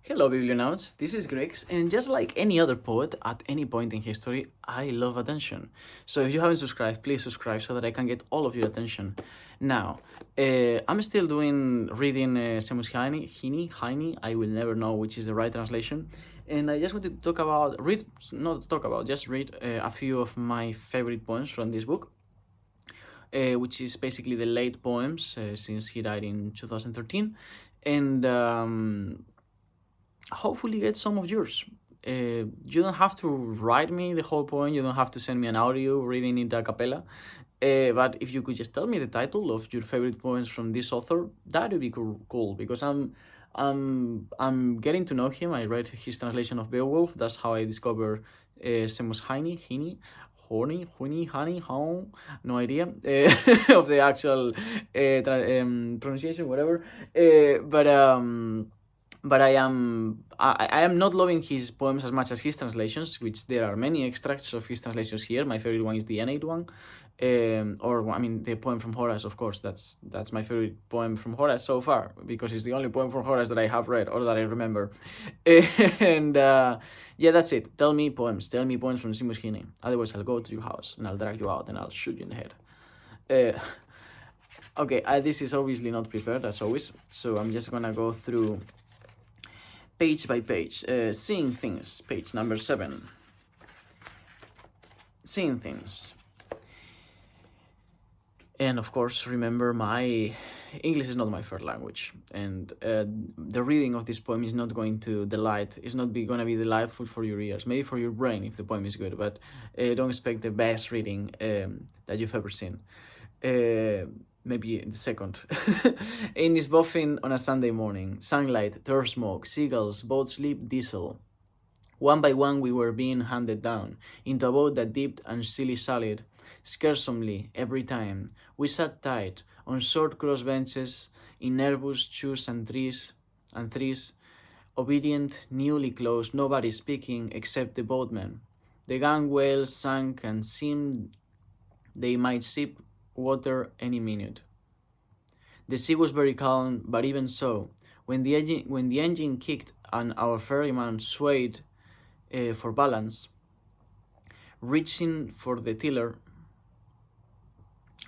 Hello, Biblionauts. This is Grex, and just like any other poet at any point in history, I love attention. So if you haven't subscribed, please subscribe so that I can get all of your attention. Now, I'm still reading Seamus Heaney. I will never know which is the right translation. And I just wanted to just read a few of my favorite poems from this book. Which is basically the late poems since he died in 2013, and hopefully get some of yours. You don't have to write me the whole poem, you don't have to send me an audio reading it a cappella, but if you could just tell me the title of your favorite poems from this author, that would be cool because I'm getting to know him. I read his translation of Beowulf. That's how I discovered Seamus Heaney, honey, how, no idea of the actual pronunciation, whatever. But I am not loving his poems as much as his translations, which there are many extracts of his translations here. My favorite one is the Aeneid one, the poem from Horace. Of course, that's my favorite poem from Horace so far because it's the only poem from Horace that I have read or that I remember. And yeah, that's it. Tell me poems from Seamus Heaney. Otherwise, I'll go to your house and I'll drag you out and I'll shoot you in the head. Okay, this is obviously not prepared as always, so I'm just gonna go through page by page. Seeing Things, page number 7. Seeing Things. And of course, remember, my English is not my first language, and the reading of this poem is not going to gonna be delightful for your ears. Maybe for your brain if the poem is good, but don't expect the best reading that you've ever seen. Maybe the second. In his boffin on a Sunday morning, sunlight, tar smoke, seagulls, boat sleep, diesel. One by one we were being handed down into a boat that dipped and silly-sallied, scarsomely every time. We sat tight on short cross benches in nervous twos and threes, obedient, newly closed, nobody speaking except the boatmen. The gunwale sank and seemed they might sip water any minute. The sea was very calm, but even so, when the engine kicked and our ferryman swayed for balance, reaching for the tiller,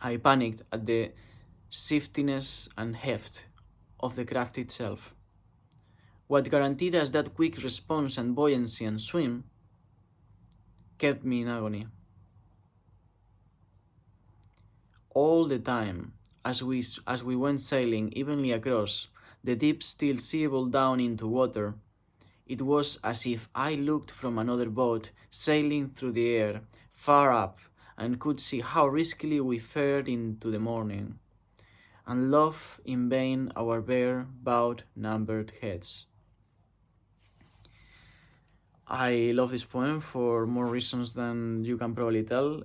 I panicked at the shiftiness and heft of the craft itself. What guaranteed us that quick response and buoyancy and swim kept me in agony. All the time, as we went sailing evenly across the deep still seeable down into water, it was as if I looked from another boat sailing through the air, far up, and could see how riskily we fared into the morning, and love in vain our bare, bowed, numbered heads. I love this poem for more reasons than you can probably tell.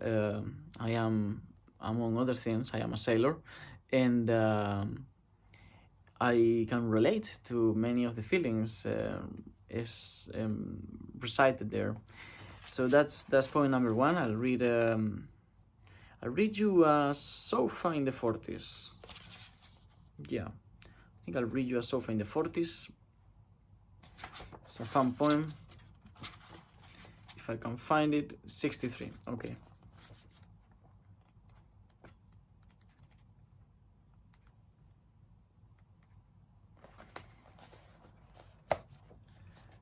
I am, among other things, I am a sailor, and I can relate to many of the feelings recited there. So that's point number 1. I'll read you a Sofa in the 40s. Yeah, I think I'll read you a Sofa in the 40s. It's a fun poem. If I can find it, 63. Okay.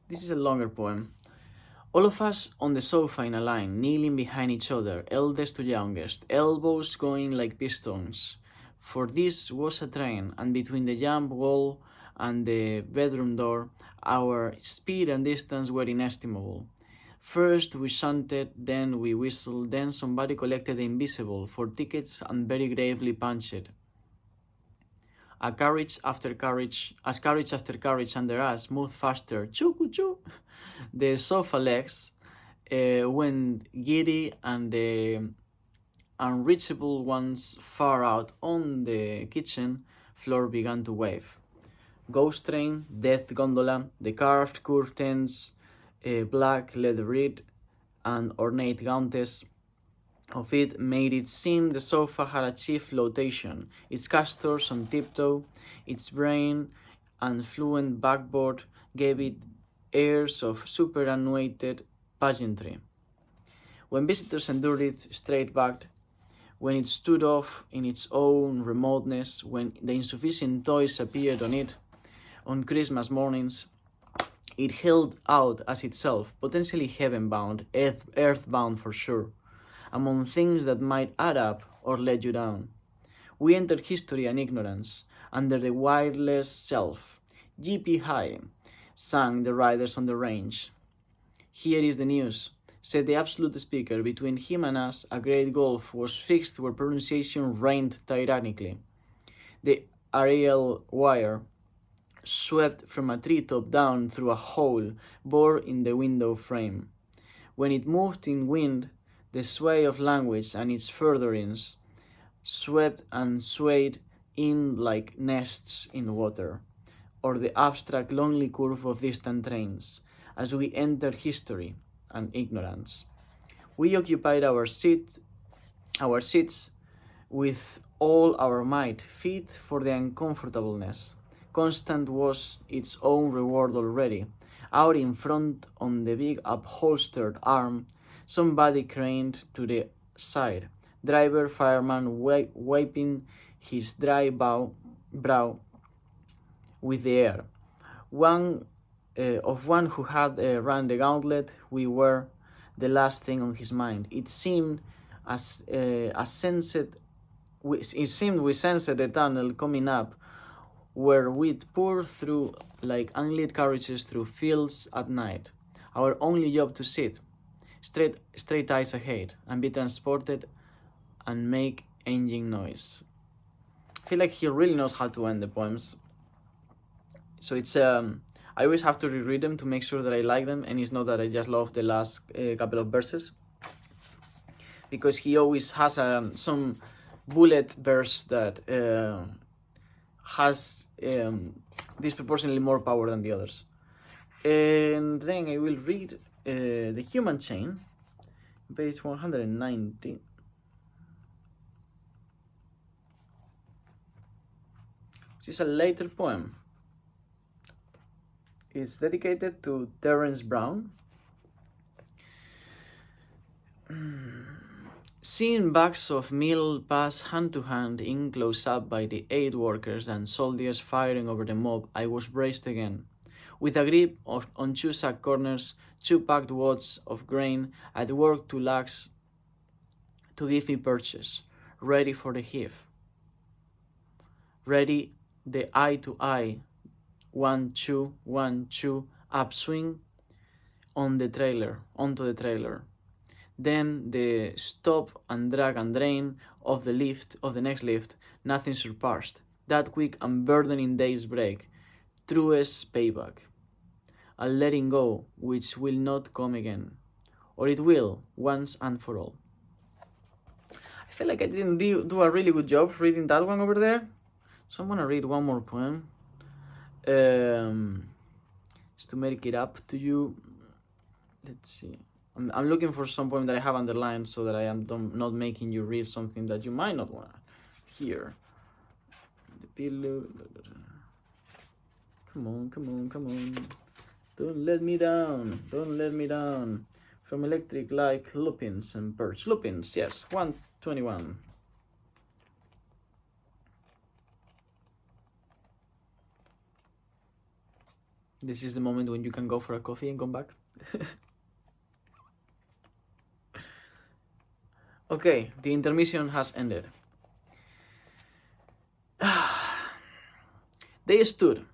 This is a longer poem. All of us on the sofa in a line, kneeling behind each other, eldest to youngest, elbows going like pistons. For this was a train, and between the jump wall and the bedroom door, our speed and distance were inestimable. First we shunted, then we whistled, then somebody collected the invisible for tickets and very gravely punched. As carriage after carriage under us moved faster, choo-choo, the sofa legs went giddy and the unreachable ones far out on the kitchen floor began to wave. Ghost train, death gondola, the carved curtains, black leather reed, and ornate countess of it made it seem the sofa had achieved its castors on tiptoe, its brain and fluent backboard gave it airs of superannuated pageantry. When visitors endured it straight-backed, when it stood off in its own remoteness, when the insufficient toys appeared on it on Christmas mornings, it held out as itself, potentially heaven-bound, earth-bound for sure, among things that might add up or let you down. We entered history and ignorance, under the wireless self. GP high, sang the riders on the range. Here is the news, said the absolute speaker. Between him and us, a great gulf was fixed where pronunciation reigned tyrannically. The aerial wire, swept from a treetop down through a hole bored in the window frame. When it moved in wind, the sway of language and its furtherings swept and swayed in like nests in water, or the abstract lonely curve of distant trains, as we entered history and ignorance. We occupied our seats with all our might, fit for the uncomfortableness. Constant was its own reward already. Out in front on the big upholstered arm, somebody craned to the side. Driver, fireman, wiping his dry brow with the air. One who had run the gauntlet. We were the last thing on his mind. It seemed we sensed the tunnel coming up, where we'd pour through like unlit carriages through fields at night. Our only job to sit, straight eyes ahead, and be transported and make engine noise. I feel like he really knows how to end the poems. So it's I always have to reread them to make sure that I like them, and it's not that I just love the last couple of verses, because he always has some bullet verse that has disproportionately more power than the others. And then I will read The Human Chain, page 190. Which is a later poem. It's dedicated to Terence Brown. Seeing bags of meal pass hand to hand in close up by the aid workers and soldiers firing over the mob, I was braced again. With a grip on two sack corners, two packed wads of grain, I'd worked two lags to give me purchase, ready for the heave. Ready, the eye to eye, 1, 2, 1, 2, upswing onto the trailer. Then the stop and drag and drain of the next lift, nothing surpassed. That quick and burdening day's break, truest payback. A letting go which will not come again. Or it will, once and for all. I feel like I didn't do a really good job reading that one over there. So I'm gonna read one more poem. Just to make it up to you. Let's see. I'm looking for some poem that I have underlined so that I am not making you read something that you might not want to hear. The pillow. Come on. Don't let me down. From electric like lupins and birds. Lupins, yes. 121. This is the moment when you can go for a coffee and come back. Okay, the intermission has ended. They stood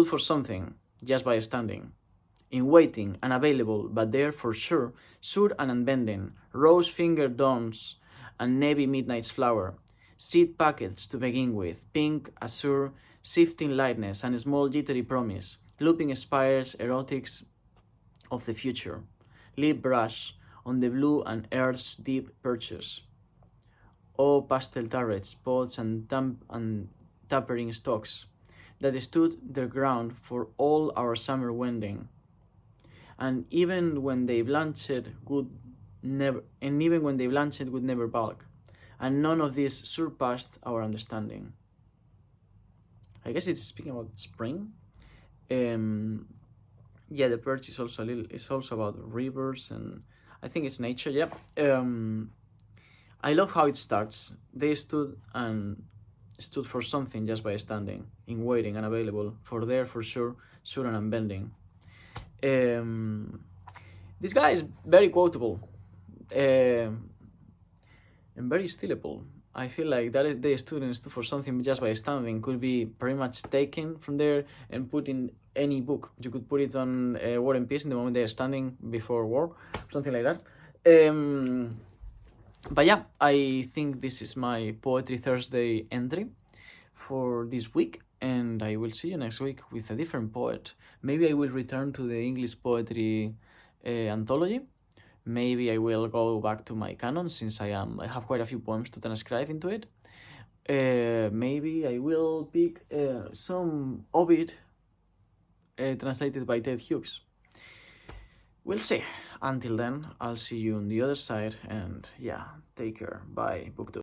for something, just by standing, in waiting, unavailable, but there for sure, sure and unbending, rose-fingered dawns and navy midnight's flower, seed packets to begin with, pink, azure, shifting lightness and a small jittery promise, looping spires, erotics of the future, lip brush on the blue and earth's deep perches. Oh, pastel turrets, pots and tapering stalks that stood their ground for all our summer wending, and even when they blanched would never bulk, and none of this surpassed our understanding. I guess it's speaking about spring. Yeah, the Purge is also it's also about rivers, and I think it's nature. Yeah. I love how it starts. They stood for something just by standing, in waiting, unavailable, for there, for sure, sure and unbending. This guy is very quotable, and very stealable. I feel like that the students stood for something just by standing could be pretty much taken from there and put in any book. You could put it on War and Peace in the moment they're standing before war, something like that. But yeah, I think this is my Poetry Thursday entry for this week, and I will see you next week with a different poet. Maybe I will return to the English poetry anthology. Maybe I will go back to my canon, since I have quite a few poems to transcribe into it. Maybe I will pick some Ovid translated by Ted Hughes. We'll see. Until then, I'll see you on the other side, and yeah, take care. Bye, BookTube.